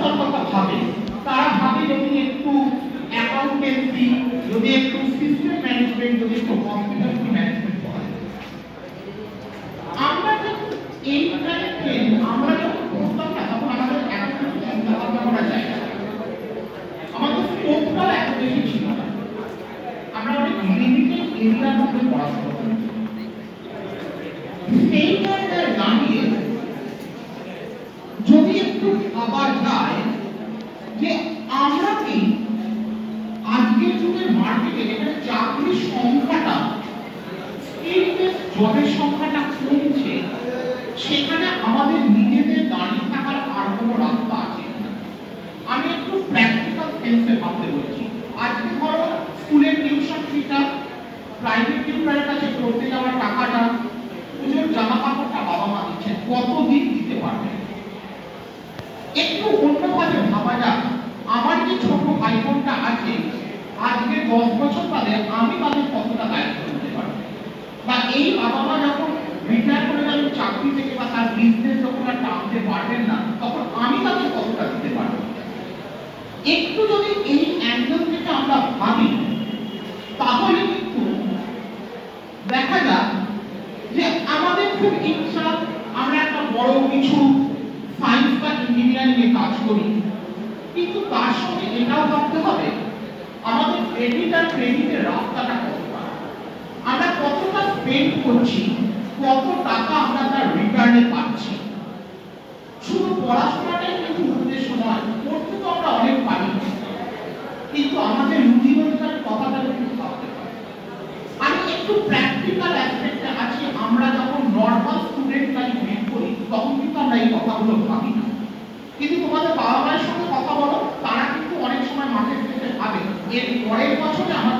রাস্তার কথা ভাবে, তারা ভাবে যদি একটু অ্যাকাউন্টেন্সি, যদি একটু সিস্টেম ম্যানেজমেন্ট, যদি একটু হসপিটালিটি ম্যানেজমেন্ট হয়। আমরা যখন এইখানে আমরা যখন পড়তাম না, তখন আমাদের এত কিছু চিন্তা ভাবনা করা যায় না, আমাদের স্কোপটাও এত বেশি ছিল না, আমরা অনেক লিমিটেড এরিয়ার মধ্যে পড়াশোনা করতাম। সেই জায়গায় দাঁড়িয়ে যদি একটু ভাবা যায় যে আমরা কি আজকের যুগের মার্কেটে যেখানে চাকরির সংখ্যাটা, স্কিল বেসড জবের সংখ্যাটা কমছে, সেখানে আমাদের নিজেদের দাঁড়িয়ে থাকার আর কোনো রাস্তা আছে। আমি একটু প্র্যাকটিক্যাল সেন্সে ভাবতে বলছি। আজকে ধরো স্কুলের টিউশন ফিটা, প্রাইভেট টিউটরের কাছে পড়তে যাওয়ার টাকাটা, পুজোর জামা কাপড়টা বাবা মা দিচ্ছে, কতদিন দিতে পারবে? একটু অন্যভাবে ভাবা যাক, আমার যে ছোট ভাই বোনটা আছে, আজকে 10 বছর বাদে আমি তাদের কতটা দায়িত্ব নিতে পারবো, বা এই বাবা মা যখন রিটায়ার করে যাবেন চাকরি থেকে বা তার বিজনেস যখন আর টানতে পারবেন না, তখন আমি তাদের কতটা দিতে পারবো? একটু যদি এই অ্যাঙ্গেল থেকে আমরা ভাবি, তাহলে কিন্তু দেখা যাক যে আমাদের খুব ইচ্ছা আমরা একটা বড় কিছু সায়েন্স বা ইঞ্জিনিয়ারিং নিয়ে কাজ করি, কিন্তু তার সঙ্গে এটাও ভাবতে হবে আমাদের ক্রেডিট আর ক্রেডিটের রাস্তাটা কতটা, আমরা কতটা স্পেন্ড করছি, কত টাকা আমরা তার রিটার্নে পাচ্ছি। শুধু পড়াশোনাটাই কিন্তু উদ্দেশ্য নয়, পড়তে তো আমরা অনেক পারি, কিন্তু আমাদের রুজি রোজগারের কথাটা কিন্তু ভাবতে হবে। আমি একটু প্র্যাকটিক্যাল অ্যাসপেক্টে আছি, আমরা যখন নর্মাল স্টুডেন্ট লাইফ লিড করি তখন কিন্তু আমরা এই কথাগুলো ভাবি না, কিন্তু তোমাদের বাবা মায়ের সঙ্গে কথা বলো, তারা কিন্তু অনেক সময় মাঠে থেকে ভাবে এর পরের বছরে আমার